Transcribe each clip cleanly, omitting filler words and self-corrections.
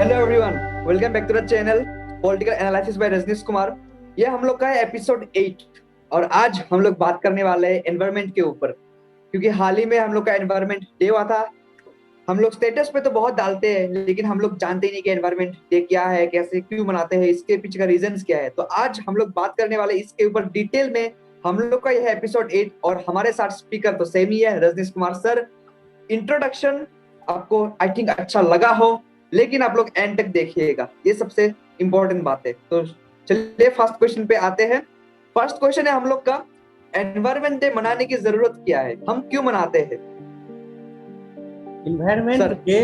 Hello everyone, welcome back to the channel political analysis by Rajnish Kumar. ये हम लोग का है एपिसोड 8 और आज हम लोग बात करने वाले हैं एनवायरनमेंट के ऊपर, क्योंकि हाल ही में हम लोग का एनवायरनमेंट डे हुआ था। हम लोग स्टेटस पे तो बहुत डालते हैं, लेकिन हम लोग जानते ही नहीं कि एनवायरनमेंट डे क्या है, कैसे क्यों मनाते हैं, इसके पीछे का रीजंस क्या है। तो आज हम लोग बात करने वाले इसके ऊपर डिटेल में। हम लोग का यह एपिसोड 8 और हमारे साथ स्पीकर तो सेम ही है, रजनीश कुमार सर। इंट्रोडक्शन आपको आई थिंक अच्छा लगा हो, लेकिन आप लोग एंड तक देखिएगा, ये सबसे इंपॉर्टेंट बात है। तो चलिए फर्स्ट क्वेश्चन पे आते हैं। फर्स्ट क्वेश्चन है हम लोग का, एनवायरनमेंट डे मनाने की जरूरत क्या है, हम क्यों मनाते हैं? इन्वायरमेंट डे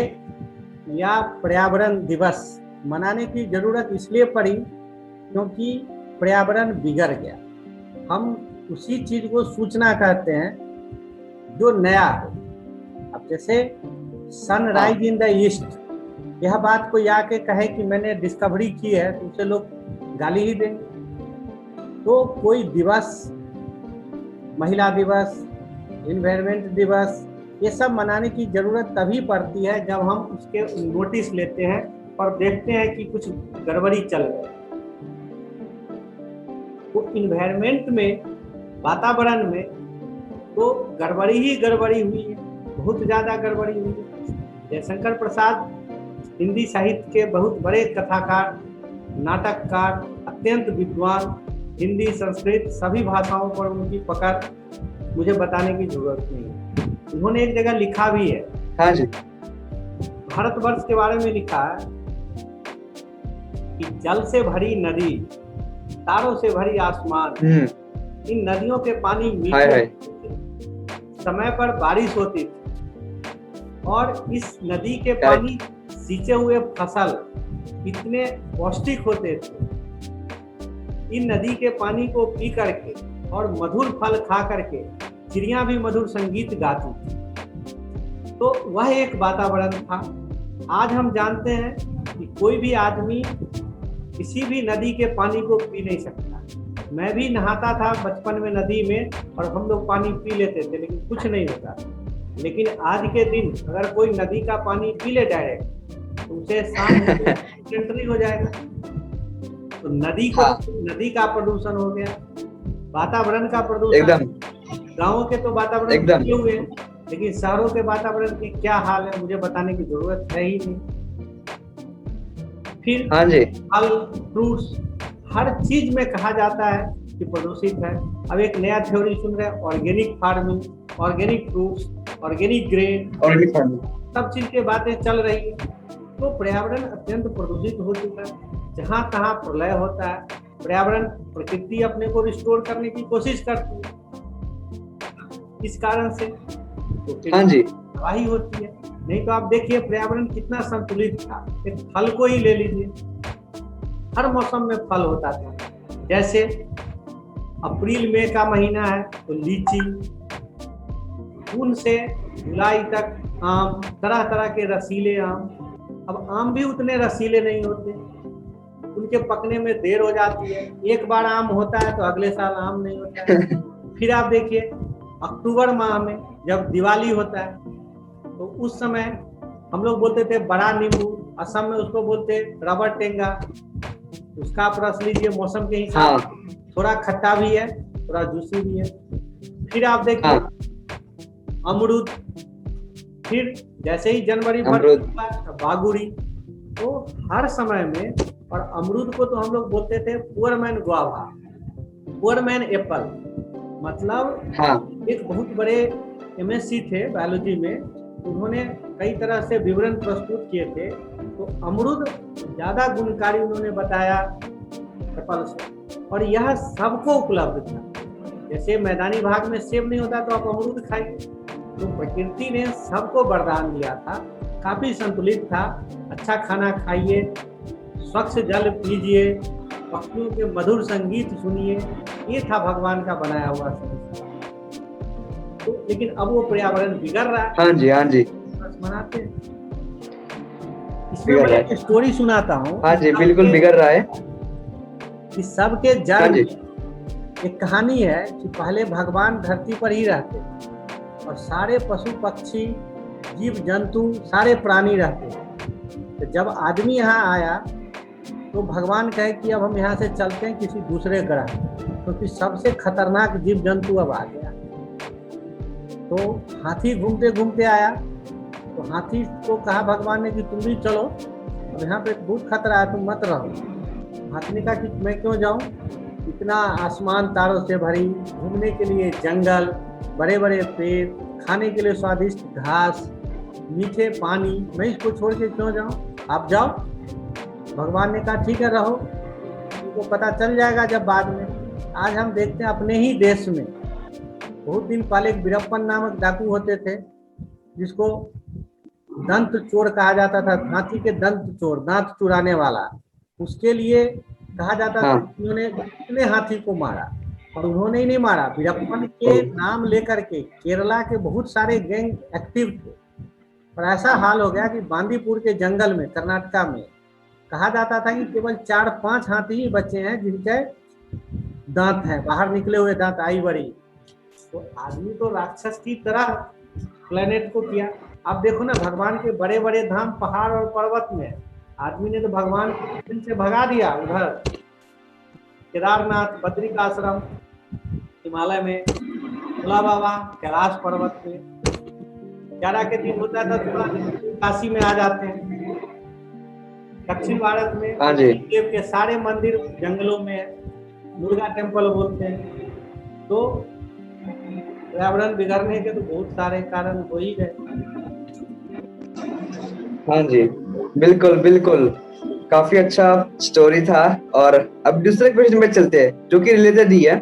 या पर्यावरण दिवस मनाने की जरूरत इसलिए पड़ी क्योंकि पर्यावरण बिगड़ गया। हम उसी चीज को सूचना कहते हैं जो नया हो। अब जैसे सनराइज इन द ईस्ट, यह बात कोई आके कहे कि मैंने डिस्कवरी की है तो उसे लोग गाली ही देंगे। तो कोई दिवस, महिला दिवस, इन्वायरमेंट दिवस, ये सब मनाने की जरूरत तभी पड़ती है जब हम उसके नोटिस लेते हैं और देखते हैं कि कुछ गड़बड़ी चल रही है। तो इन्वायरमेंट में, वातावरण में तो गड़बड़ी ही गड़बड़ी हुई है, बहुत ज़्यादा गड़बड़ी हुई है। जयशंकर प्रसाद हिंदी साहित्य के बहुत बड़े कथाकार, नाटककार, अत्यंत विद्वान, हिंदी, संस्कृत सभी भाषाओं पर उनकी पकड़ मुझे बताने की जरूरत नहीं है। उन्होंने एक जगह लिखा भी है, हाँ जी, भारतवर्ष के बारे में लिखा है कि जल से भरी नदी, तारों से भरी आसमान, इन नदियों के पानी मीठे, समय पर बारिश होती थी और इस नदी के पानी सींचे हुए फसल इतने पौष्टिक होते थे। इन नदी के पानी को पी करके और मधुर फल खा करके चिड़िया भी मधुर संगीत गाती थी। तो वह एक वातावरण था। आज हम जानते हैं कि कोई भी आदमी किसी भी नदी के पानी को पी नहीं सकता। मैं भी नहाता था बचपन में नदी में और हम लोग पानी पी लेते थे, लेकिन कुछ नहीं होता। लेकिन आज के दिन अगर कोई नदी का पानी पी ले डायरेक्ट तो उसे सांस हो जाएगा। तो नदी का प्रदूषण हो गया, वातावरण का प्रदूषण। गांवों के तो वातावरण किए हुए हैं, लेकिन शहरों के वातावरण की क्या हाल है मुझे बताने की जरूरत है ही नहीं। फिर फल, फ्रूट्स, हर चीज में कहा जाता है कि प्रदूषित है। अब एक नया थ्योरी सुन रहे हैं, organic farming, organic fruits, organic grain, organic farming, सब चीज की बातें चल रही है। तो पर्यावरण अत्यंत प्रदूषित हो चुका है। जहाँ तहाँ प्रलय होता है। पर्यावरण, प्रकृति अपने को रिस्टोर करने की कोशिश करती है, इस कारण से तबाही होती है। नहीं तो आप देखिए पर्यावरण कितना संतुलित था। एक फल को ही ले लीजिए, हर मौसम में फल होता था। जैसे अप्रैल मई का महीना है तो लीची, जून से जुलाई तक आम, तरह तरह के रसीले आम। अब आम भी उतने रसीले नहीं होते, उनके पकने में देर हो जाती है। एक बार आम होता है तो अगले साल आम नहीं होता है। फिर आप देखिए अक्टूबर माह में जब दिवाली होता है तो उस समय हम लोग बोलते थे बड़ा नींबू, असम में उसको बोलते रबर टेंगा। उसका आप रस लीजिए मौसम के हिसाब से, थोड़ा खट्टा भी है, थोड़ा जूसी भी है। फिर आप देखिए अमरूद, फिर जैसे ही जनवरी भर बागुड़ी। तो हर समय में, और अमरूद को तो हम लोग बोलते थे पुअरमैन गुआवा, पुअरमैन एप्पल। मतलब एक बहुत बड़े एमएससी थे बायोलॉजी में, उन्होंने कई तरह से विवरण प्रस्तुत किए थे। तो अमरूद ज्यादा गुणकारी उन्होंने बताया एप्पल से, और यह सबको उपलब्ध था। जैसे मैदानी भाग में सेब नहीं होता तो आप अमरूद खाइए। तो प्रकृति ने सबको वरदान दिया था, काफी संतुलित था। अच्छा खाना खाइए, स्वच्छ जल पीजिए, पक्षियों के मधुर संगीत सुनिए, ये था भगवान का बनाया हुआ संस्कार। तो लेकिन अब वो पर्यावरण बिगड़ रहा है। हाँ जी मनाते हैं। इसमें मैं एक स्टोरी सुनाता हूँ। हाँ जी, बिल्कुल बिगड़ रहा है। इस सब के जड़ में एक कहानी है कि पहले भगवान धरती पर ही रहते और सारे पशु पक्षी, जीव जंतु, सारे प्राणी रहते। तो जब आदमी यहाँ आया तो भगवान कहे कि अब हम यहाँ से चलते हैं किसी दूसरे ग्रह, क्योंकि सबसे खतरनाक जीव जंतु अब आ गया। तो हाथी घूमते घूमते आया, तो हाथी को कहा भगवान ने कि तुम भी चलो, अब यहाँ पे बहुत खतरा है, तुम मत रहो। हाथी ने कहा कि मैं क्यों जाऊँ, इतना आसमान तारों से भरी, घूमने के लिए जंगल, बड़े बड़े पेड़, खाने के लिए स्वादिष्ट घास, मीठे पानी, मैं इसको छोड़ के क्यों जाऊँ, आप जाओ। भगवान ने कहा ठीक है रहो, उनको पता चल जाएगा जब बाद में। आज हम देखते हैं अपने ही देश में बहुत दिन पहले एक वीरप्पन नामक डाकू होते थे, जिसको दंत चोर कहा जाता था, हाथी के दंत चोर, दांत चुराने वाला। उसके लिए कहा जाता था कि उन्होंने इतने हाथी को मारा, और उन्होंने ही नहीं मारा, वीरप्पन के नाम लेकर के केरला के बहुत सारे गैंग एक्टिव थे। और ऐसा हाल हो गया कि बांदीपुर के जंगल में, कर्नाटका में, कहा जाता था कि केवल 4-5 हाथी ही बचे हैं जिनके दांत हैं, बाहर निकले हुए दांत, आई बड़ी। तो आदमी तो राक्षस की तरह प्लेनेट को किया। अब देखो ना, भगवान के बड़े बड़े धाम पहाड़ और पर्वत में, आदमी ने तो भगवान को से भगा दिया। उधर केदारनाथ, बद्रिकाश्रम हिमालय में, भोला बाबा कैलाश पर्वत में, 11 के दिन होता था थोड़ा काशी में आ जाते हैं। दक्षिण भारत में देव के सारे मंदिर जंगलों में है, मुर्गा टेम्पल बोलते हैं। तो पर्यावरण बिगड़ने के तो बहुत सारे कारण हो ही गए। हाँ जी, बिल्कुल बिल्कुल, काफी अच्छा स्टोरी था। और अब दूसरे क्वेश्चन में चलते हैं जो कि रिलेटेड ही है।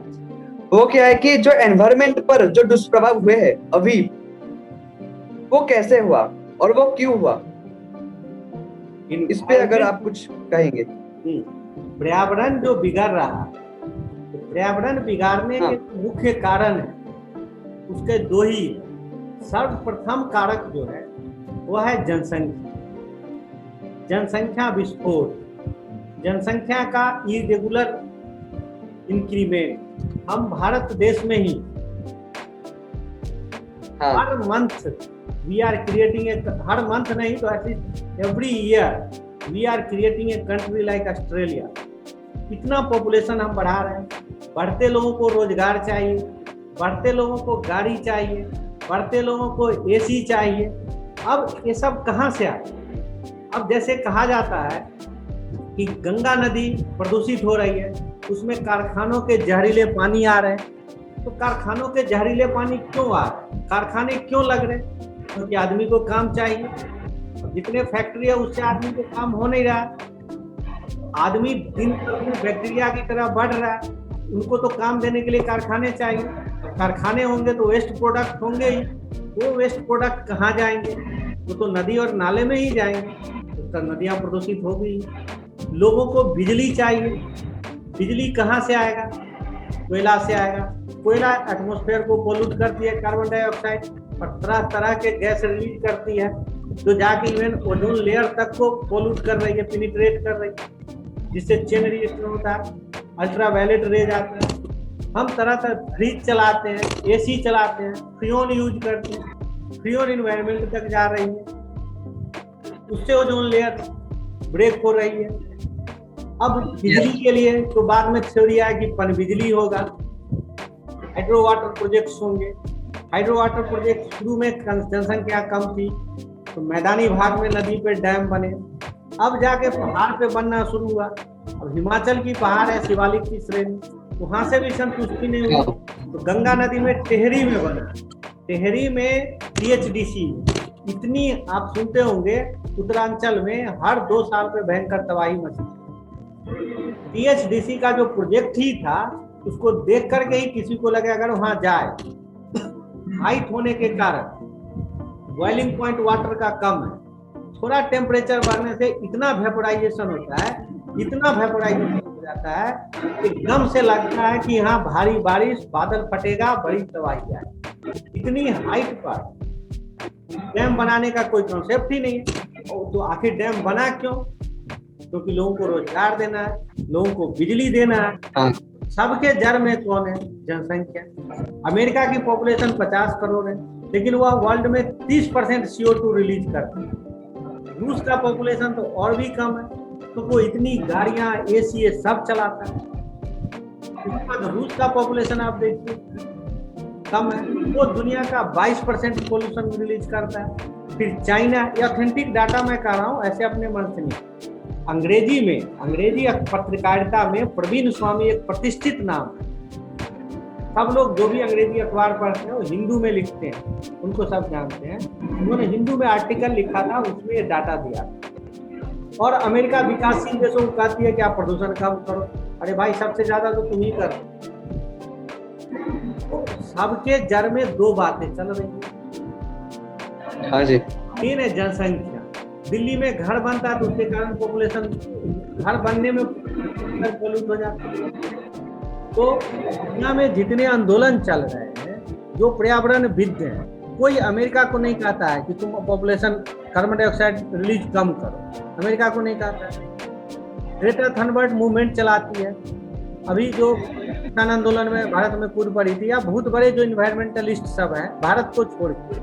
वो क्या है कि जो एनवायरनमेंट पर जो दुष्प्रभाव हुए हैं अभी, वो कैसे हुआ और वो क्यों हुआ, इस पे अगर आप कुछ कहेंगे। पर्यावरण जो बिगड़ रहा, पर्यावरण बिगाड़ने के मुख्य कारण है, उसके दो ही। सर्वप्रथम कारक जो है वो है जनसंख्या, जनसंख्या विस्फोट, जनसंख्या का इरेगुलर इंक्रीमेंट। हम भारत देश में ही हर month we are creating a, हर मंथ नहीं तो at least every year we are creating a country like Australia. इतना पॉपुलेशन हम बढ़ा रहे हैं, बढ़ते लोगों को रोजगार चाहिए, बढ़ते लोगों को गाड़ी चाहिए, बढ़ते लोगों को एसी चाहिए। अब ये सब कहाँ से आए? अब जैसे कहा जाता है कि गंगा नदी प्रदूषित हो रही है, उसमें कारखानों के जहरीले पानी आ रहे हैं। तो कारखानों के जहरीले पानी क्यों आ रहे हैं, कारखाने क्यों लग रहे हैं? क्योंकि आदमी को काम चाहिए। जितने फैक्ट्री है उससे आदमी को काम हो नहीं रहा, आदमी दिन प्रतिदिन बैक्टीरिया की तरह बढ़ रहा है, उनको तो काम देने के लिए कारखाने चाहिए। कारखाने होंगे तो वेस्ट प्रोडक्ट होंगे ही, वो वेस्ट प्रोडक्ट कहाँ जाएंगे? वो तो नदी और नाले में ही जाएंगे, तो नदियाँ प्रदूषित होगी। लोगों को बिजली चाहिए, बिजली कहाँ से आएगा? कोयला से आएगा। कोयला एटमॉस्फेयर को पोल्यूट करती है, कार्बन डाइऑक्साइड और तरह तरह के गैस रिलीज करती है, जो जाके इवन ओजोन लेयर तक को पोल्यूट कर रही है, पेनिट्रेट कर रही है, जिससे चेन रिएक्शन होता है, अल्ट्रावायलेट रेज आते हैं। हम तरह तरह फ्रिज चलाते हैं, एसी चलाते हैं, फ्रियोन यूज करते हैं, फ्रियोन इन्वायरमेंट तक जा रही है, उससे ओजोन लेयर ब्रेक हो रही है। अब बिजली के लिए तो बाद में थ्योरी आया कि पनबिजली होगा, हाइड्रो वाटर प्रोजेक्ट्स होंगे। हाइड्रो वाटर प्रोजेक्ट शुरू में जनसंख्या कम थी तो मैदानी भाग में नदी पे डैम बने, अब जाके पहाड़ पे बनना शुरू हुआ। अब हिमाचल की पहाड़ है, शिवालिक की श्रेणी, वहां से भी संतुष्टि नहीं हुई तो गंगा नदी में टेहरी में बना। टेहरी में THDC, इतनी आप सुनते होंगे उत्तरांचल में हर 2 साल पे भयंकर तबाही मची। THDC का जो प्रोजेक्ट ही था, उसको देख करके ही किसी को लगे अगर वहां जाए, हाइट होने के कारण बॉइलिंग पॉइंट वाटर का कम है, थोड़ा टेम्परेचर बढ़ने से इतना वेपोराइजेशन होता है, इतना वेपोराइजेशन हो जाता है, एकदम से लगता है कि यहाँ भारी बारिश, बादल फटेगा, बड़ी तबाही आए। इतनी हाइट पर डैम बनाने का कोई कॉन्सेप्ट ही नहीं है। तो आखिर डैम बना क्यों? क्योंकि लोगों को रोजगार देना है, लोगों को बिजली देना है। सबके जड़ में कौन है? जनसंख्या। अमेरिका की पॉपुलेशन 50 करोड़ है, लेकिन वह वर्ल्ड में 30% CO2 रिलीज करती है। रूस का पॉपुलेशन तो और भी कम है, तो वो इतनी गाड़ियां, एसी ये सब चलाता है। उसके बाद रूस का पॉपुलेशन आप देखिए कम है, वो दुनिया का 22% पोल्यूशन रिलीज करता है। फिर चाइना, ये ऑथेंटिक डाटा मैं कह रहा हूँ, ऐसे अपने मन से नहीं। अंग्रेजी पत्रकारिता में प्रवीण स्वामी एक प्रतिष्ठित नाम है। सब लोग जो भी अंग्रेजी अखबार पढ़ते हैं वो हिंदू में लिखते हैं, उनको सब जानते हैं। उन्होंने हिंदू में आर्टिकल लिखा था, उसमें ये डाटा दिया। और अमेरिका विकासशील देशों को कहती है कि आप प्रदूषण कम करो। अरे भाई, सबसे ज्यादा तो तुम ही कर। तो सबके जड़ में दो बातें चल रही हैं। हाँ जी। तीन है जनसंख्या। दिल्ली में घर बनता है तो उसके कारण पॉपुलेशन, घर बनने में पॉल्यूट हो जाता है। तो दुनिया में जितने आंदोलन चल रहे हैं जो पर्यावरणविद हैं, कोई अमेरिका को नहीं कहता है कि तुम पॉपुलेशन कार्बन डाइऑक्साइड रिलीज कम करो, अमेरिका को नहीं कहता है। ग्रेटा थनबर्ग मूवमेंट चलाती है। अभी जो किसान आंदोलन में भारत में कूद पड़ी थी, या बहुत बड़े जो इन्वायरमेंटलिस्ट सब हैं भारत को छोड़ के,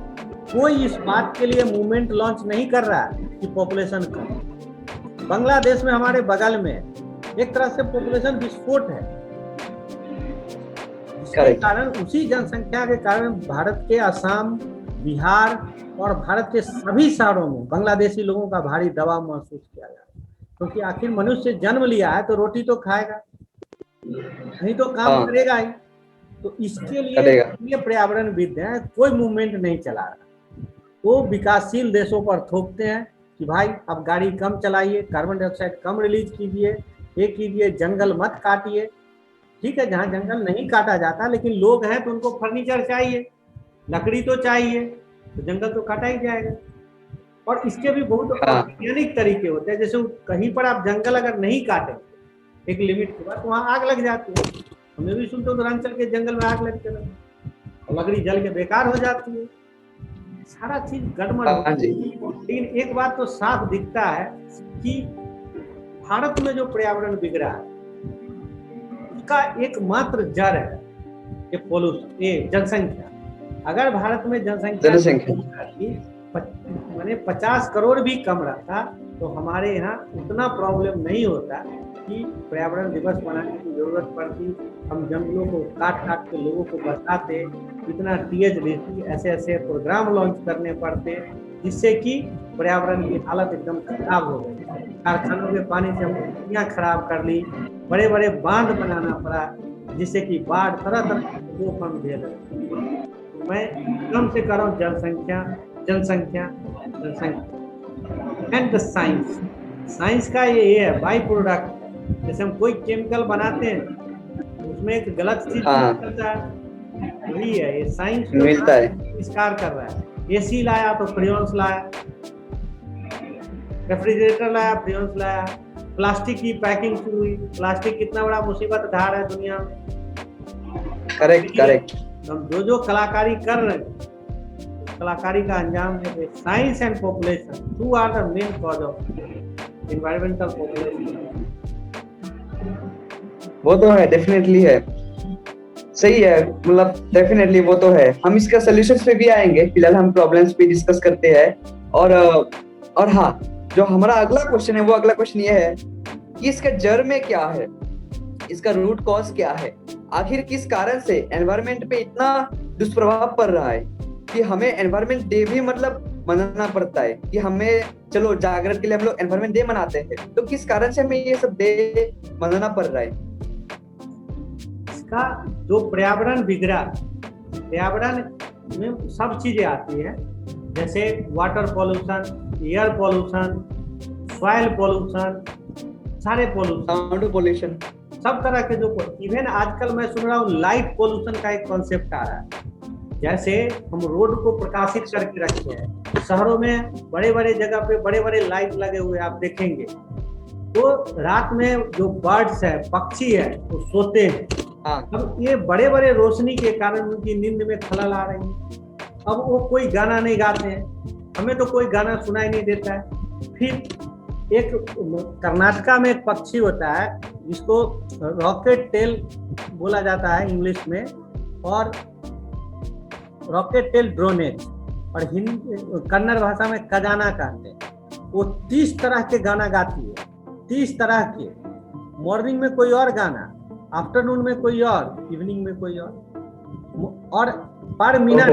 कोई इस बात के लिए मूवमेंट लॉन्च नहीं कर रहा है कि पॉपुलेशन कम। बांग्लादेश में हमारे बगल में एक तरह से पॉपुलेशन विस्फोट है, इसके कारण, उसी जनसंख्या के कारण भारत के असम, बिहार और भारत के सभी शहरों में बांग्लादेशी लोगों का भारी दबाव महसूस किया जा रहा है। क्योंकि आखिर मनुष्य जन्म लिया है तो रोटी तो खाएगा, नहीं तो काम करेगा ही। तो इसके लिए पर्यावरणविद हैं, कोई मूवमेंट नहीं चला रहा। वो विकासशील देशों पर थोपते हैं कि भाई अब गाड़ी कम चलाइए, कार्बन डाइऑक्साइड कम रिलीज कीजिए, ये कीजिए, जंगल मत काटिए। ठीक है, जहाँ जंगल नहीं काटा जाता, लेकिन लोग हैं तो उनको फर्नीचर चाहिए, लकड़ी तो चाहिए, तो जंगल तो काटा ही जाएगा। और इसके भी बहुत वैज्ञानिक तरीके होते हैं। जैसे कहीं पर आप जंगल अगर नहीं काटें एक लिमिट के बाद, तो वहाँ आग लग जाती है। हमने भी सुनते उत्तरांचल के जंगल में आग लग के और लकड़ी जल के बेकार हो जाती है, सारा चीज गड़बड़। लेकिन एक बात तो साफ दिखता है कि भारत में जो पर्यावरण बिगड़ा है उसका एकमात्र जड़ है ये पोल्यूशन, ये जनसंख्या। अगर भारत में जनसंख्या माने 50 करोड़ भी कम रहता तो हमारे यहाँ उतना प्रॉब्लम नहीं होता कि पर्यावरण दिवस मनाने की जरूरत पड़ती। हम जंगलों को काट काट के लोगों को बचाते, इतना THDC ऐसे प्रोग्राम लॉन्च करने पड़ते, जिससे कि पर्यावरण की हालत एकदम खराब हो गई। कारखानों के पानी से हमने नदियाँ खराब कर ली, बड़े बड़े बांध बनाना पड़ा, जिससे कि बाढ़ तरह तरह को हम दे रहे। तो मैं कम से कर रहा हूँ जनसंख्या एंड द साइंस का ये है बाई प्रोडक्ट। जैसे हम कोई केमिकल बनाते हैं उसमें एक गलत चीज निकलता है, वही है ये साइंस मिलता है, आविष्कार कर रहा है। AC लाया तो फ्रियोन्स लाया, रेफ्रिजरेटर लाया फ्रियोन्स लाया, प्लास्टिक की पैकिंग शुरू हुई। प्लास्टिक कितना बड़ा मुसीबत धार है दुनिया में। करेक्ट। हम जो कलाकारी कर रहे हैं, कलाकारी का अंजाम है। Science and population, two are the main cause of environmental population. वो तो है, डेफिनेटली है, सही है, मतलब डेफिनेटली वो तो है। हम इसका सॉल्यूशंस पे भी आएंगे, फिलहाल हम प्रॉब्लम्स पे डिस्कस करते हैं। और हाँ, जो हमारा अगला क्वेश्चन है, वो अगला क्वेश्चन ये है कि इसका जड़ में क्या है, इसका रूट कॉज क्या है। आखिर किस कारण से एनवायरमेंट पे इतना दुष्प्रभाव पड़ रहा है कि हमें एनवायरमेंट डे भी मतलब मनाना पड़ता है कि हमें, चलो जागरण के लिए हम लोग एनवायरमेंट डे मनाते हैं, तो किस कारण से हमें ये सब डे मनाना पड़ रहा है। इसका जो पर्यावरण बिगड़ा, पर्यावरण में सब चीजें आती है, जैसे water pollution, air pollution, soil pollution, सारे पॉल्यूशन, सब तरह के जो, इवन आजकल मैं सुन रहा हूँ लाइट पॉल्यूशन का एक कॉन्सेप्ट आ रहा है। जैसे हम रोड को प्रकाशित करके रखते हैं, शहरों में बड़े बड़े जगह पे बड़े बड़े लाइट लगे हुए आप देखेंगे, तो रात में जो बर्ड्स है, पक्षी है, वो सोते हैं। अब ये बड़े बड़े रोशनी के कारण उनकी नींद में खलल आ रही है। अब वो कोई गाना नहीं गाते हैं, हमें तो कोई गाना सुनाई नहीं देता है। फिर एक कर्नाटका में एक पक्षी होता है जिसको रॉकेट टेल बोला जाता है इंग्लिश में, और रॉकेट टेल ड्रोनेज, और हिंदी कन्नड़ भाषा में खजाना कहते हैं। वो 30 तरह के गाना गाती है, 30 तरह के। मॉर्निंग में कोई और गाना, आफ्टरनून में कोई और, इवनिंग में कोई और पर minute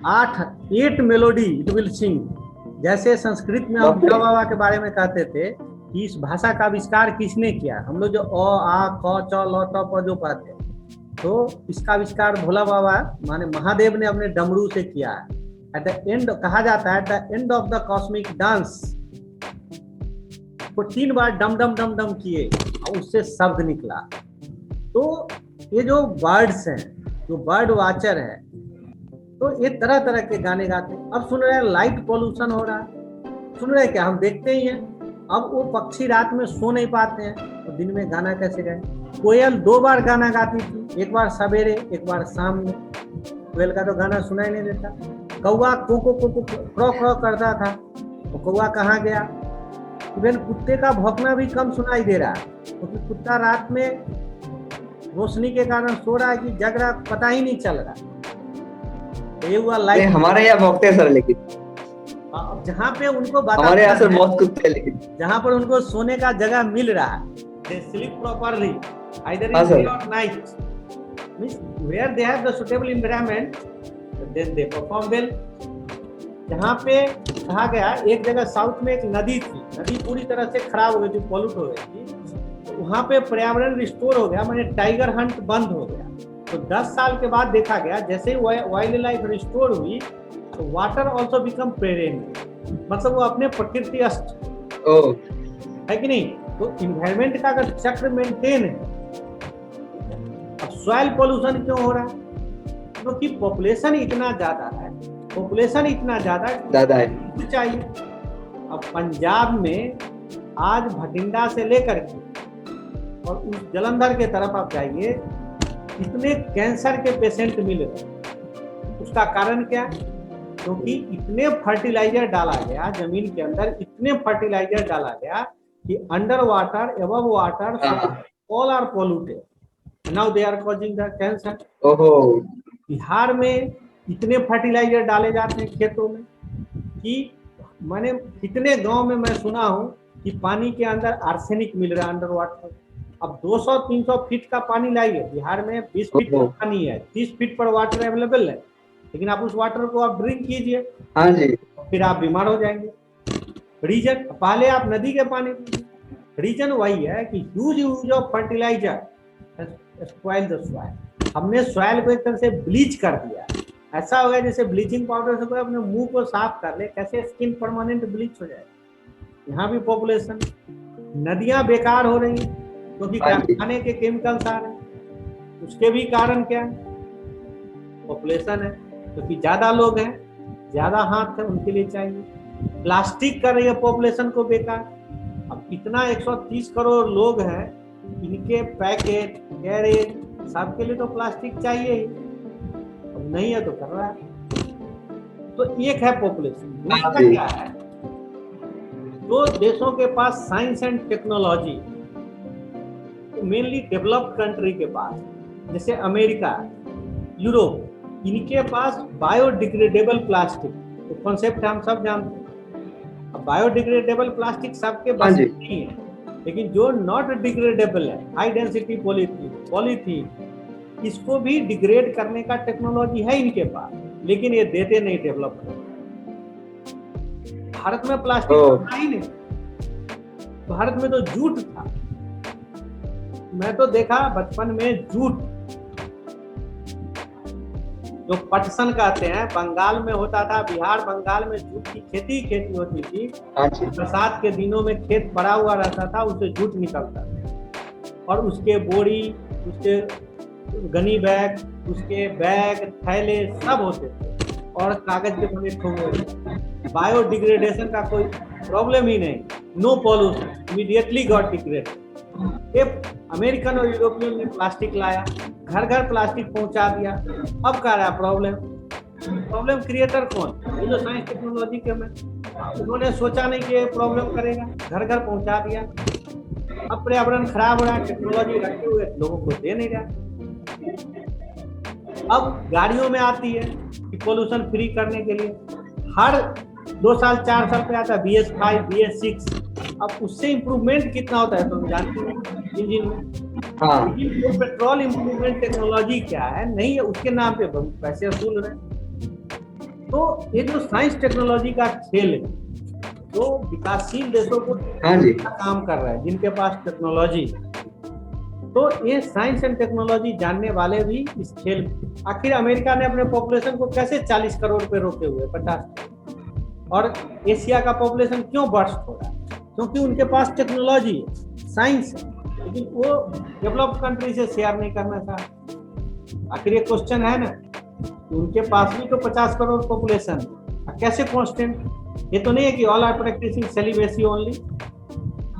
8 melody it will sing. जैसे संस्कृत में हम भोला बाबा के बारे में कहते थे कि इस भाषा का आविष्कार किसने किया, हम लोग जो अ आ क च ल ट प जो पढ़ते हैं, तो इसका आविष्कार भोला बाबा माने महादेव ने अपने डमरू से किया है। एट द एंड कहा जाता है, at the end of the cosmic dance, वो 3 बार डम डम डम डम किए और उससे शब्द निकला। तो ये जो बर्ड्स हैं, जो बर्ड वाचर है, तो ये तरह तरह के गाने गाते हैं। अब सुन रहे हैं लाइट पॉल्यूशन हो रहा है, सुन रहे हैं क्या, हम देखते ही हैं। अब वो पक्षी रात में सो नहीं पाते हैं, तो दिन में गाना कैसे गाए। कोयल 2 बार गाना गाती थी, एक बार सवेरे एक बार शाम में। कोयल का तो गाना सुनाई नहीं देता। कौवा कोको कोको क्रो क्रो करता था, तो कौवा कहाँ गया। इवन कुत्ते का भौंकना भी कम सुनाई दे रहा है, क्योंकि तो कुत्ता रात में रोशनी के कारण सो रहा है कि जग रहा, पता ही नहीं चल रहा। ये हुआ लाइट। हमारे यहाँ भौंकते हैं सर, लेकिन जहाँ पे उनको हमारे यहाँ सर बहुत कुत्ते हैं, लेकिन जहाँ पर उनको सोने का जगह मिल रहा है, they sleep properly either in day or night, means where they have the suitable environment, then they perform well. जहाँ पे कहा गया, एक जगह साउथ में एक नदी थी, नदी पूरी तरह से खराब हो गई थी, पॉल्यूट हो गई थी, तो वहाँ पे पर्यावरण रिस्टोर हो गया, माने टाइगर हंट बंद हो गया। तो 10 साल के बाद देखा गया, जैसे ही वाइल्ड लाइफ रिस्टोर हुई, तो वाटर ऑल्सो बिकम पेरेनियल, मतलब वो अपने प्रकृति है कि नहीं। तो इन्वायरमेंट का अगर चक्र मेंटेन है। अब सॉइल पोल्यूशन क्यों हो रहा है, क्योंकि पॉपुलेशन इतना ज्यादा है, पॉपुलेशन इतना ज्यादा है चाहिए। अब पंजाब में आज भटिंडा से लेकर के और उस जलंधर के तरफ आप जाइए, इतने कैंसर के पेशेंट मिल रहे। उसका कारण क्या, क्योंकि इतने फर्टिलाइजर डाला गया जमीन के अंदर, इतने फर्टिलाइजर डाला गया कि under water, above water, all are polluted, now they are causing the cancer. Bihar में इतने फर्टिलाइजर डाले जाते हैं खेतों में कि मैंने कितने गांव में मैं सुना हूं कि पानी के अंदर आर्सेनिक मिल रहा है अंडर वाटर। अब 200-300 फीट का पानी लाइए, बिहार में 20 फीट का पानी है, 30 फीट पर वाटर अवेलेबल है, लेकिन आप उस वाटर को आप ड्रिंक कीजिए, हाँ जी, फिर आप बीमार हो जाएंगे। रीजन, पहले आप नदी के पानी पीजिए। रीजन वही है कि huge use of fertilizer spoil the soil. हमने सॉइल को एक तरह से ब्लीच कर दिया। ऐसा हो गया जैसे ब्लीचिंग पाउडर से कोई अपने मुंह को साफ कर ले, कैसे स्किन परमानेंट ब्लीच हो जाए। यहाँ भी पॉपुलेशन, नदियां बेकार हो रही है क्योंकि कारखाने के केमिकल्स आ रहे हैं। उसके भी कारण क्या है, पॉपुलेशन है, क्योंकि ज्यादा लोग हैं, ज्यादा हाथ है, उनके लिए चाहिए। प्लास्टिक कर रही है पॉपुलेशन को बेकार। अब इतना 130 करोड़ लोग हैं, इनके पैकेट, कैरेज, सबके लिए तो प्लास्टिक चाहिए ही। अब नहीं है तो कर रहा है। तो एक है पॉपुलेशन। दूसरा क्या है, जो देशों के पास science and technology, mainly developed country के पास, जैसे अमेरिका, यूरोप, इनके पास बायोडिग्रेडेबल प्लास्टिक, तो कॉन्सेप्ट हम सब जानते हैं। अब बायोडिग्रेडेबल प्लास्टिक सबके पास नहीं है, लेकिन जो नॉट डिग्रेडेबल है, हाई डेंसिटी पॉलीथीन, इसको भी डिग्रेड करने का टेक्नोलॉजी है इनके पास, लेकिन ये देते नहीं डेवलप करने। भारत में प्लास्टिक था ही नहीं, भारत में तो जूट था। मैं तो देखा बचपन में जूट, जो पटसन कहते हैं, बंगाल में होता था, बिहार बंगाल में जूट की खेती होती थी। बरसात के दिनों में खेत पड़ा हुआ रहता था, उससे जूट निकलता था और उसके बोरी, उसके गनी बैग, उसके बैग, थैले सब होते थे और कागज के बने ठोंगे। बायोडिग्रेडेशन का कोई प्रॉब्लम ही नहीं, no pollution, immediately got degraded. American और यूरोपियन ने प्लास्टिक लाया, घर घर प्लास्टिक पहुंचा दिया। अब क्या रहा प्रॉब्लम क्रिएटर कौन, ये जो साइंस टेक्नोलॉजी के में, उन्होंने सोचा नहीं कि ये प्रॉब्लम करेगा, घर घर पहुंचा दिया। अब पर्यावरण खराब हो रहा है, टेक्नोलॉजी रखे हुए लोगों को दे नहीं रहा। अब गाड़ियों में आती है कि पोल्यूशन फ्री करने के लिए हर 2 साल 4 साल पे आता है BS5 BS6। अब उससे इम्प्रूवमेंट कितना होता है तो जानते हैं इंजन में। हाँ वो पेट्रोल इम्प्रूवमेंट टेक्नोलॉजी क्या है, नहीं है उसके नाम पे पैसे वसूल रहे हैं। तो ये जो साइंस टेक्नोलॉजी का खेल है, जो विकासशील देशों को हाँ जी काम कर रहा है, जिनके पास टेक्नोलॉजी है, तो ये साइंस एंड टेक्नोलॉजी जानने वाले भी इस खेल। आखिर अमेरिका ने अपने पॉपुलेशन को कैसे 40 करोड़ पे रोके हुए 50, और एशिया का पॉपुलेशन क्यों बर्स्ट हो रहा है? क्योंकि उनके पास टेक्नोलॉजी है, साइंस है, लेकिन वो डेवलप्ड कंट्री से शेयर नहीं करना चाहते। आखिर ये क्वेश्चन है ना, उनके पास भी तो 50 करोड़ पॉपुलेशन है, कैसे कांस्टेंट? ये तो नहीं है कि all are practicing celibacy only.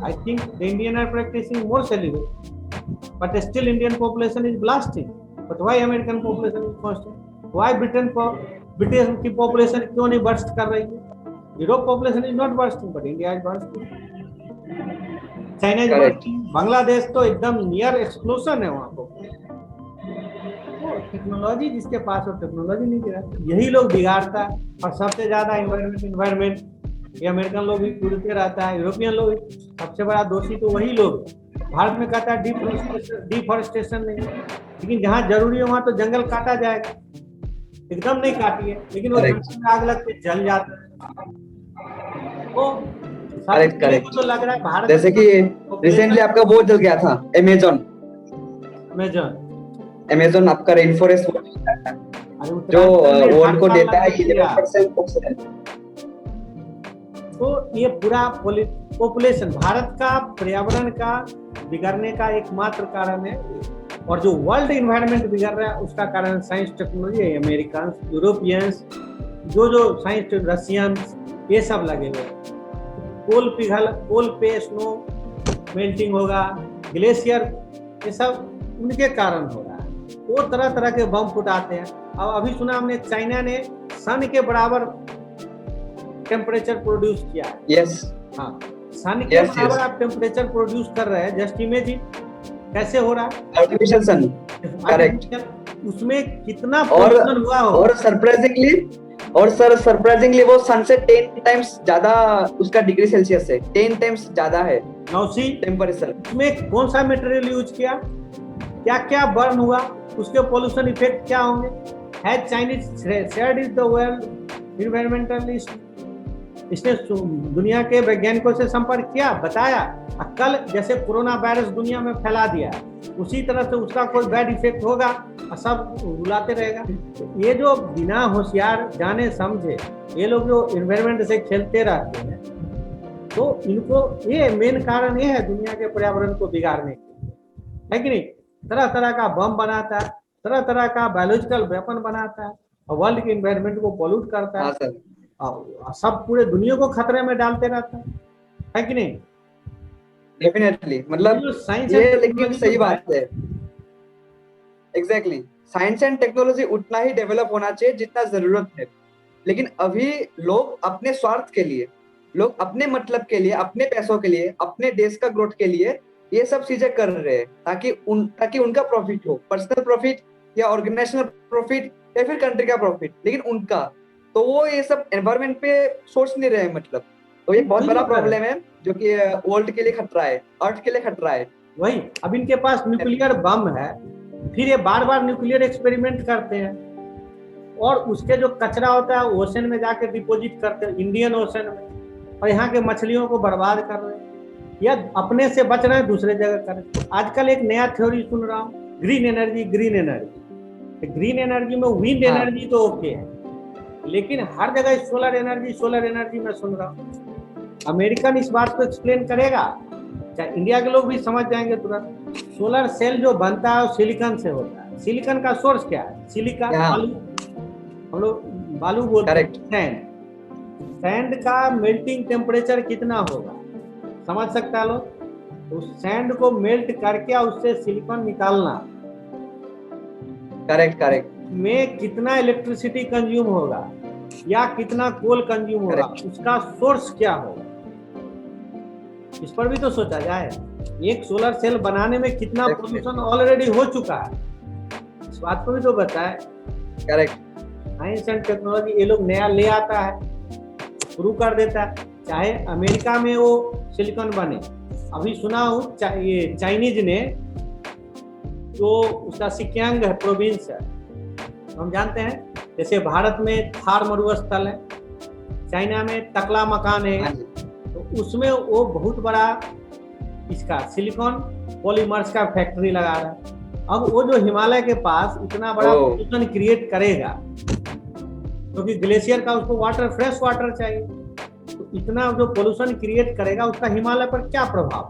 I think the Indian are practicing more celibacy, but still Indian population is blasting. But why American population is constant? Why Britain की population क्यों नहीं burst कर रही है? Europe population is not bursting, but India is bursting. China is bursting. Bangladesh तो एकदम near explosion है वहाँ को। टेक्नोलॉजी जिसके पास हो, टेक्नोलॉजी नहीं गिरा, यही लोग बिगाड़ता है। और सबसे ज्यादा इन्वायरमेंट ये अमेरिकन लोग भी पूछते रहता है, यूरोपियन लोग, सबसे बड़ा दोषी तो वही लोग। भारत में कहता है डिफॉरेस्टेशन नहीं, लेकिन जहाँ जरूरी है वहां तो जंगल काटा जाएगा। एकदम नहीं काटिए, लेकिन वो जंगल में आग लग के जल जाता है। तो करेक्ट तो लग रहा है भारत, जैसे कि रिसेंटली आपका वो जल गया था अमेज़न आपका रेन फॉरेस्ट जो वर्ल्ड को देता है 11% ऑक्सीजन। तो ये पूरा पॉपुलेशन भारत का पर्यावरण का बिगड़ने का एकमात्र कारण है, और जो वर्ल्ड इन्वायरमेंट बिगड़ रहा है उसका कारण साइंस टेक्नोलॉजी है। अमेरिकन, यूरोपियंस, जो साइंस, रशियंस, ये सब लगे हुए हैं। कोल पे स्नो मेल्टिंग होगा, ग्लेशियर, ये सब उनके कारण हो रहा है। वो तरह तरह के बम फुटाते हैं। अब अभी सुना हमने चाइना ने सन के बराबर टेम्परेचर प्रोड्यूस किया है। यस हाँ, सन के बराबर आप टेम्परेचर प्रोड्यूस कर रहे हैं। जस्ट इमेजिन कैसे हो रहा है आर्टिफिशियल सन। करेक्ट। उसमें कितना पोल्यूशन हुआ हो। और सरप्राइजिंगली वो सन से 10 टाइम्स ज्यादा उसका डिग्री सेल्सियस है, 10 टाइम्स ज्यादा है नौसी टेम्परेचर। उसमें कौन सा मटेरियल यूज किया, क्या क्या बर्न हुआ, उसके पोल्यूशन इफेक्ट क्या होंगे। है Chinese shared is the world environmentalist, इसने दुनिया के वैज्ञानिकों से संपर्क किया, बताया। कल जैसे कोरोना वायरस दुनिया में फैला दिया, उसी तरह से उसका कोई बैड इफेक्ट होगा और सब रुलाते रहेगा। ये जो बिना होशियार जाने समझे ये लोग जो इन्वायरमेंट से खेलते रहते हैं, तो इनको ये मेन कारण ये है दुनिया के पर्यावरण को बिगाड़ने के, है कि नहीं। तरह तरह का बम बनाता है, तरह तरह का बायोलॉजिकल वेपन बनाता है, और वर्ल्ड के इन्वायरमेंट को पॉल्यूट करता है, और सब पूरे दुनिया को खतरे में डालते रहता है कि नहीं। डेफिनेटली, मतलब ये लेकिन सही बात है। एग्जैक्टली, साइंस एंड टेक्नोलॉजी उतना ही डेवलप होना चाहिए जितना जरूरत है, लेकिन अभी लोग अपने स्वार्थ के लिए, लोग अपने मतलब के लिए, अपने पैसों के लिए, अपने देश का ग्रोथ के लिए ये सब चीजें कर रहे हैं, ताकि उनका प्रॉफिट हो, पर्सनल प्रॉफिट या ऑर्गेनाइजेशनल प्रॉफिट या फिर कंट्री का प्रॉफिट, लेकिन उनका। तो वो ये सब एनवायरमेंट पे सोच नहीं रहे, मतलब। तो ये बहुत बड़ा प्रॉब्लम है जो कि वर्ल्ड के लिए खतरा है, अर्थ के लिए खतरा है। वही, अब इनके पास न्यूक्लियर बम है, फिर ये बार बार न्यूक्लियर एक्सपेरिमेंट करते हैं, और उसके जो कचरा होता है ओशन में जाके डिपोजिट करते हैं, इंडियन ओशन में, और यहाँ के मछलियों को बर्बाद कर रहे हैं, या अपने से बच रहे हैं दूसरे जगह कर रहे हैं। आजकल एक नया थ्योरी सुन रहा हूँ, ग्रीन एनर्जी। ग्रीन एनर्जी में विंड एनर्जी तो ओके है, लेकिन हर जगह सोलर एनर्जी मैं सुन रहा हूँ। अमेरिकन इस बात को एक्सप्लेन करेगा, चाहे इंडिया के लोग भी समझ जाएंगे तुरंत। सोलर सेल जो बनता है वो सिलिकॉन से होता है। सिलिकॉन का सोर्स क्या है? सिलिका, बालू, हम लोग बालू बोलते हैं। सैंड का मेल्टिंग टेम्परेचर कितना होगा समझ सकता है लोग। उस सैंड को मेल्ट करके उससे सिलिकॉन निकालना, करेक्ट में कितना इलेक्ट्रिसिटी कंज्यूम होगा या कितना कोल कंज्यूम होगा, उसका सोर्स क्या होगा, इस पर भी तो सोचा जाए। एक सोलर सेल बनाने में कितना पोल्यूशन ऑलरेडी हो चुका है, इस बात को भी तो बताए। करेक्ट। साइंस एंड टेक्नोलॉजी ये लोग नया ले आता है, शुरू कर देता है, चाहे अमेरिका में वो सिलिकॉन बने। अभी सुना हूँ ये चाइनीज ने जो उसका सिक्यांग है प्रोविंस है, हम जानते हैं, जैसे भारत में थार मरुस्थल है, चाइना में तकला मकान है, तो उसमें वो बहुत बड़ा इसका सिलिकॉन पॉलीमर्स का फैक्ट्री लगा रहा है। अब वो जो हिमालय के पास इतना बड़ा पोल्यूशन क्रिएट करेगा, क्योंकि ग्लेशियर का उसको वाटर, फ्रेश वाटर चाहिए, तो इतना जो पोल्यूशन क्रिएट करेगा उसका हिमालय पर क्या प्रभाव,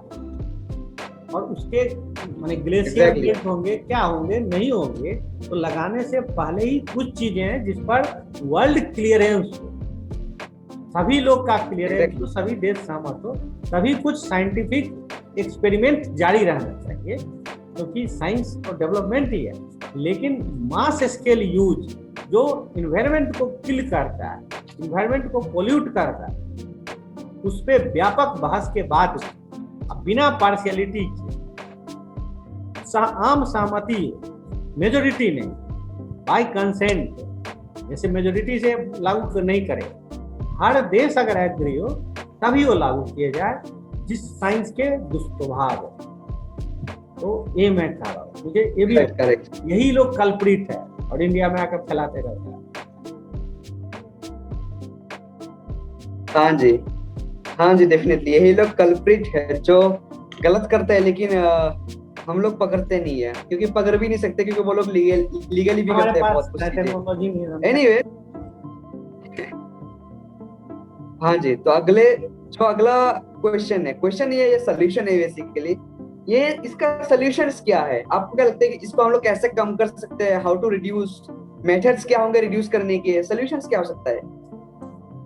और उसके माने ग्लेशियर क्रिएट होंगे, क्या होंगे, नहीं होंगे। तो लगाने से पहले ही कुछ चीजें हैं जिस पर वर्ल्ड क्लियरेंस हो, सभी लोग का क्लियरेंस हो, सभी देश सहमत हो, तभी कुछ साइंटिफिक एक्सपेरिमेंट जारी रहना चाहिए, क्योंकि साइंस और डेवलपमेंट ही है। लेकिन मास स्केल यूज जो इन्वायरमेंट को किल करता है, इन्वायरमेंट को पोल्यूट करता है, उस पर व्यापक बहस के बाद बिना पार्शियलिटी के आम सहमति, मेजोरिटी नहीं, बाय कंसेंट, जैसे मेजोरिटी से लागू नहीं करे, हर देश अगर एग्री हो तभी वो लागू किए जाए, जिस साइंस के दुष्प्रभाव है। तो ये मैं कह रहा हूँ, मुझे ये भी यही लोग कल्प्रिट है और इंडिया में आकर फैलाते रहते हैं। हाँ जी डेफिनेटली यही लोग कल्प्रिट है जो गलत करते हैं, लेकिन हम लोग पकड़ते नहीं है, क्योंकि पकड़ भी नहीं सकते, क्योंकि वो लोग लीगली भी करते हैं बहुत कुछ। एनीवे हाँ जी, तो अगला क्वेश्चन है, क्वेश्चन ये सोल्यूशन है बेसिकली, ये इसका सोल्यूशंस क्या है? आपको क्या लगता है कि इसको हम लोग कैसे कम कर सकते हैं? हाउ टू रिड्यूस, मेथड्स क्या होंगे रिड्यूस करने के, सोल्यूशंस क्या हो सकता है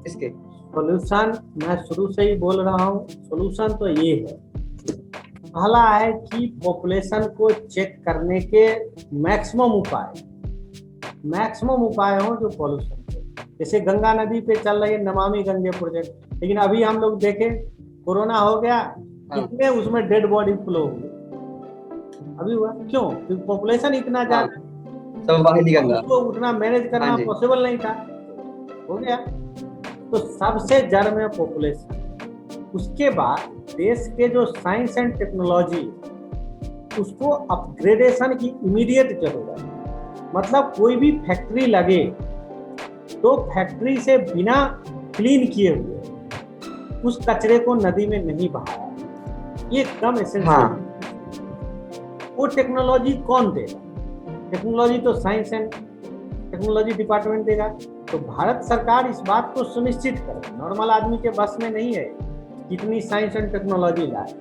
इसके? सोल्यूशन मैं शुरू से ही बोल रहा हूँ, सोल्यूशन तो ये है, पहला है कि पॉपुलेशन को चेक करने के मैक्सिमम उपाय हो जो पॉल्यूशन के, जैसे गंगा नदी पे चल रही है नमामि गंगे प्रोजेक्ट, लेकिन अभी हम लोग देखें कोरोना हो गया, कितने उसमें डेड बॉडी फ्लो हुए, अभी हुआ क्यों? क्योंकि पॉपुलेशन इतना ज्यादा, उसको उतना मैनेज करना पॉसिबल नहीं था, हो गया। तो सबसे जड़ में पॉपुलेशन, उसके बाद देश के जो साइंस एंड टेक्नोलॉजी, उसको अपग्रेडेशन की इमीडिएट जरूरत है। मतलब कोई भी फैक्ट्री लगे तो फैक्ट्री से बिना क्लीन किए हुए उस कचरे को नदी में नहीं बहाया, ये एकदम एसेंशियल। वो टेक्नोलॉजी कौन देगा? टेक्नोलॉजी तो साइंस एंड टेक्नोलॉजी डिपार्टमेंट देगा। तो भारत सरकार इस बात को सुनिश्चित करे, नॉर्मल आदमी के बस में नहीं है कितनी साइंस एंड टेक्नोलॉजी लाए।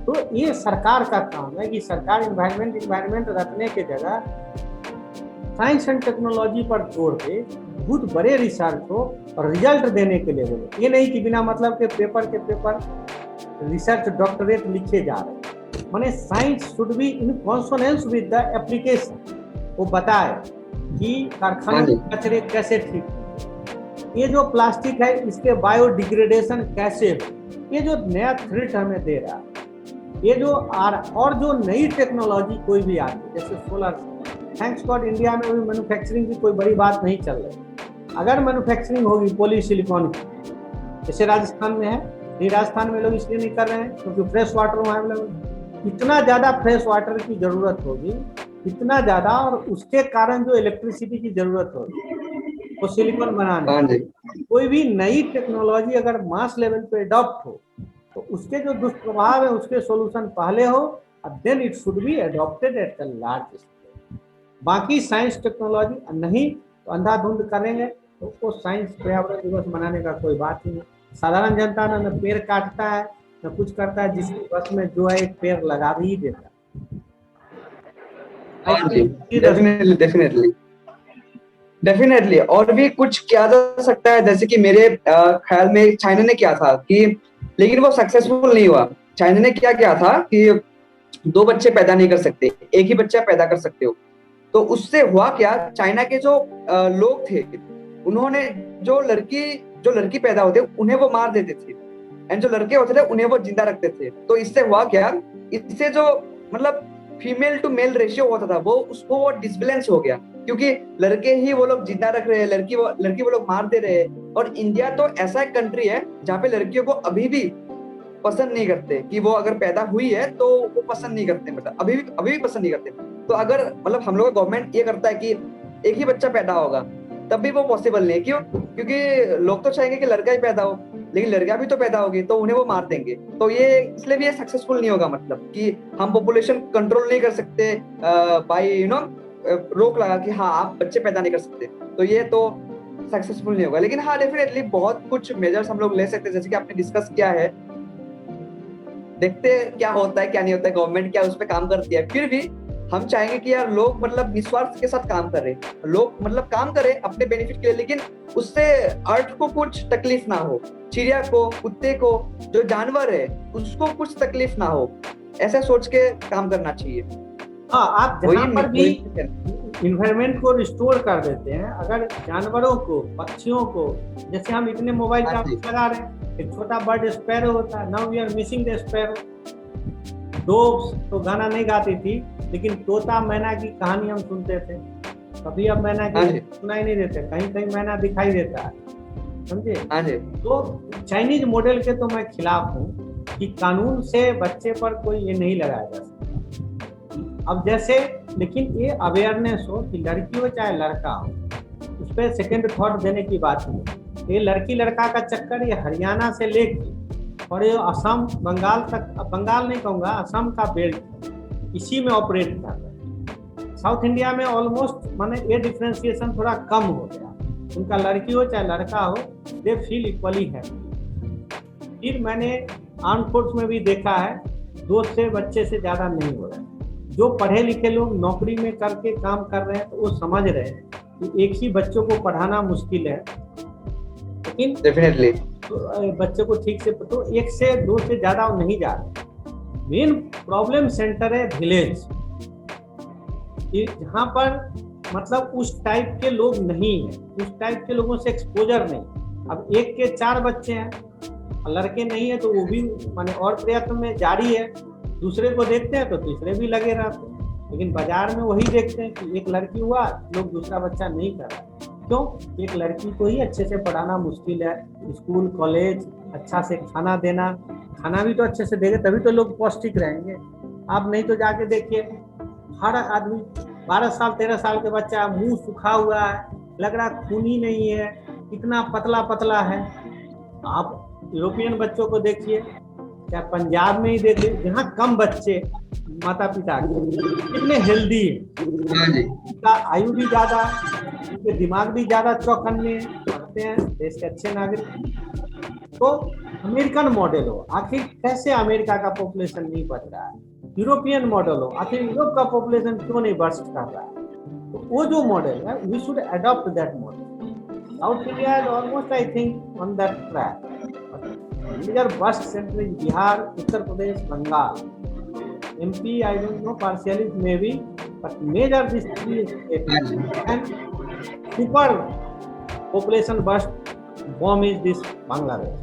तो ये सरकार का काम है कि सरकार इन्वायरमेंट रखने के जगह साइंस एंड टेक्नोलॉजी पर जोर दे, बहुत बड़े रिसर्च हो और रिजल्ट देने के लिए बोले। ये नहीं कि बिना मतलब के पेपर रिसर्च डॉक्टरेट लिखे जा रहे। माने science should be in consonance with the application, वो बताए कि कारखाने के कचरे कैसे ठीक, ये जो प्लास्टिक है इसके बायोडिग्रेडेशन कैसे हो, ये जो नया थ्रेट हमें दे रहा है, ये जो और जो नई टेक्नोलॉजी कोई भी आती है, जैसे सोलर, थैंक्स गॉड इंडिया में अभी मैन्युफैक्चरिंग की कोई बड़ी बात नहीं चल रही। अगर मैन्युफैक्चरिंग होगी पॉलीसिलिकॉन की, जैसे राजस्थान में है, ये राजस्थान में लोग इसलिए नहीं कर रहे हैं क्योंकि फ्रेश वाटर वहाँ अवेलेबल, इतना ज़्यादा फ्रेश वाटर की ज़रूरत होगी, इतना ज़्यादा, और उसके कारण जो इलेक्ट्रिसिटी की ज़रूरत होगी वो सिलिकॉन बनाने। कोई भी नई टेक्नोलॉजी अगर मास लेवल पे अडॉप्ट हो तो उसके जो दुष्प्रभाव है उसके सॉल्यूशन पहले हो, और then it should be adopted at the large scale. बाकी साइंस टेक्नोलॉजी नहीं तो अंधाधुंध करेंगे तो वो साइंस पर्यावरण दिवस मनाने का कोई बात ही नहीं। साधारण जनता न पेड़ काटता है न कुछ करता है, जिसकी बस में जो है एक पेड़ लगा भी देता है। डेफिनेटली और भी कुछ किया जा सकता है, जैसे कि मेरे ख्याल में चाइना ने किया था कि, लेकिन वो सक्सेसफुल नहीं हुआ। चाइना ने क्या किया था कि 2 बच्चे पैदा नहीं कर सकते, एक ही बच्चा पैदा कर सकते हो। तो उससे हुआ क्या, चाइना के जो लोग थे उन्होंने जो लड़की पैदा होते उन्हें वो मार देते थे, एंड जो लड़के होते थे उन्हें वो जिंदा रखते थे। तो इससे हुआ क्या, इससे जो मतलब फीमेल टू मेल रेशियो होता था वो डिसबैलेंस हो गया। क्योंकि लड़के ही वो लोग जिंदा रख रहे हैं, लड़की वो लोग मार दे रहे हैं। और इंडिया तो ऐसा एक कंट्री है जहाँ पे लड़कियों को अभी भी पसंद नहीं करते, कि वो अगर पैदा हुई है तो वो पसंद नहीं करते, मतलब अभी भी पसंद नहीं करते। तो अगर मतलब हम लोग का गवर्नमेंट ये करता है कि एक ही बच्चा पैदा होगा, तब भी वो पॉसिबल नहीं है। क्यों? क्योंकि लोग तो चाहेंगे कि लड़का ही पैदा हो, लेकिन लड़कियां भी तो पैदा होगी तो उन्हें वो मार देंगे। तो ये इसलिए भी ये सक्सेसफुल नहीं होगा, मतलब कि हम पॉपुलेशन कंट्रोल नहीं कर सकते बाय रोक लगा कि हाँ आप बच्चे पैदा नहीं कर सकते, तो ये तो सक्सेसफुल नहीं होगा। लेकिन हाँ डेफिनेटली बहुत कुछ मेजर्स हम लोग ले सकते हैं, जैसे कि आपने डिस्कस किया है। देखते हैं क्या होता है क्या नहीं होता है, गवर्नमेंट क्या उस पर काम करती है। फिर भी हम चाहेंगे कि यार लोग मतलब निस्वार्थ के साथ काम करें, लोग मतलब काम करें अपने बेनिफिट के लिए, लेकिन उससे अर्थ को कुछ तकलीफ ना हो, चिड़िया को, कुत्ते को, जो जानवर है उसको कुछ तकलीफ ना हो, ऐसा सोच के काम करना चाहिए। हाँ, आप जहाँ पर भी इन्वायरमेंट को रिस्टोर कर देते हैं, अगर जानवरों को, पक्षियों को, जैसे हम इतने मोबाइल टॉवर्स लगा रहे हैं, एक छोटा बर्ड स्पैरो होता है, now we are missing the sparrow. Doves तो गाना नहीं गाती थी, लेकिन तोता मैना की कहानी हम सुनते थे। कभी अब मैना की सुनाई नहीं देते, कहीं कहीं मैना दिखाई देता है, समझे। तो चाइनीज मॉडल के तो मैं खिलाफ हूँ कि कानून से बच्चे पर कोई ये नहीं लगाया जा सकता। अब जैसे, लेकिन ये अवेयरनेस हो कि लड़की हो चाहे लड़का हो, उस पर सेकेंड थॉट देने की बात नहीं। ये लड़की लड़का का चक्कर ये हरियाणा से लेके और ये असम, बंगाल तक, बंगाल नहीं कहूँगा, असम का बेल्ट इसी में ऑपरेट कर रहे हैं। साउथ इंडिया में ऑलमोस्ट माने ये डिफ्रेंसिएशन थोड़ा कम हो गया। उनका लड़की हो चाहे लड़का हो, दे फील इक्वली है। फिर मैंने आर्म फोर्स में भी देखा है, 2 से बच्चे से ज़्यादा नहीं हो रहा है। जो पढ़े लिखे लोग नौकरी में करके काम कर रहे हैं तो वो समझ रहे हैं कि एक ही बच्चों को पढ़ाना मुश्किल है, लेकिन डेफिनेटली बच्चे को ठीक से, तो 1 से 2 से ज़्यादा नहीं जा रहे। मेन प्रॉब्लम सेंटर है विलेज, जहाँ पर मतलब उस टाइप के लोग नहीं है, उस टाइप के लोगों से एक्सपोजर नहीं। अब 1 के 4 बच्चे हैं, लड़के नहीं है तो वो भी माने और प्रयत्न में जारी है। दूसरे को देखते हैं तो तीसरे भी लगे रहते हैं, लेकिन बाजार में वही देखते हैं कि एक लड़की हुआ, लोग दूसरा बच्चा नहीं कर रहा। क्यों? एक लड़की को ही अच्छे से पढ़ाना मुश्किल है। स्कूल कॉलेज अच्छा से खाना देना, खाना भी तो अच्छे से देंगे तभी तो लोग पौष्टिक रहेंगे। आप नहीं तो जाके देखिए, हर आदमी 12 साल 13 साल के बच्चा, मुंह सूखा हुआ है, लग रहा खून ही नहीं है, इतना पतला पतला है। आप यूरोपियन बच्चों को देखिए, क्या पंजाब में ही देखिए, जहाँ कम बच्चे माता पिता कितने हेल्दी है, उनका आयु भी ज्यादा, उनके दिमाग भी ज्यादा चौकन्ने पढ़ते हैं, देश के अच्छे नागरिक। तो अमेरिकन मॉडल हो, आखिर कैसे अमेरिका का पॉपुलेशन नहीं बढ़ रहा है? यूरोपियन मॉडल हो, आखिर यूरोप का पॉपुलेशन क्यों नहीं बर्स्ट कर रहा है? तो वो जो मॉडल है, we should adopt that model. South India is almost I think on that track. Major burst center in Bihar, Uttar Pradesh, Bengal, MP. I don't know, partially maybe, but major these 3 states and super population burst bomb is this Bangladesh.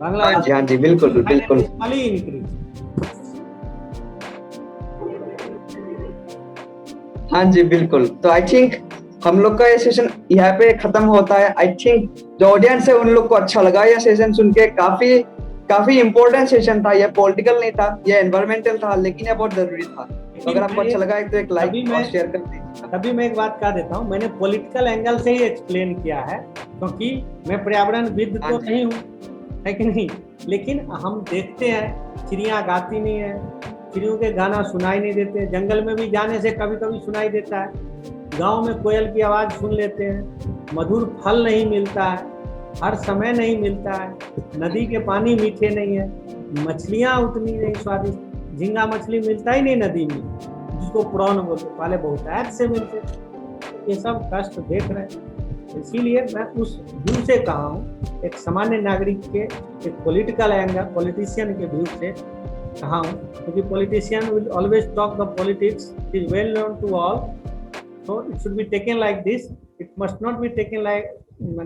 हाँ जी बिल्कुल बिल्कुल increase. हाँ जी बिल्कुल। तो I think हम लोग का ये सेशन यहाँ पे खत्म होता है। आई थिंक जो ऑडियंस है उन लोग को अच्छा लगा ये सेशन सुन के। काफी इम्पोर्टेंट सेशन था, ये पॉलिटिकल नहीं था, ये एनवायरमेंटल था, लेकिन ये बहुत जरूरी था। तो अगर आपको अच्छा लगा है तो एक लाइक और शेयर कर दीजिए। अभी मैं एक बात कह देता हूँ, मैंने पॉलिटिकल एंगल से ही एक्सप्लेन किया है, क्योंकि मैं पर्यावरणविद तो नहीं हूँ, है कि नहीं, लेकिन हम देखते हैं चिड़िया गाती नहीं है, चिड़ियों के गाना सुनाई नहीं देते, जंगल में भी जाने से कभी कभी सुनाई देता है, गांव में कोयल की आवाज़ सुन लेते हैं, मधुर फल नहीं मिलता है, हर समय नहीं मिलता है, नदी के पानी मीठे नहीं है, मछलियाँ उतनी नहीं स्वादिष्ट, झींगा मछली मिलता ही नहीं नदी में, जिसको प्रॉन बोलते, पहले बहुतायत से मिलते। ये सब कष्ट देख रहे हैं, इसीलिए मैं उस व्यू से कहा हूँ, एक सामान्य नागरिक के, एक पॉलिटिकल एंगल, पॉलिटिशियन के व्यू से कहा हूँ, क्योंकि politician will always talk the politics, it is well known to all, so it should be taken like this. It must not be taken like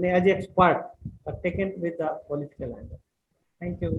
as expert, but taken with the political angle. Thank you.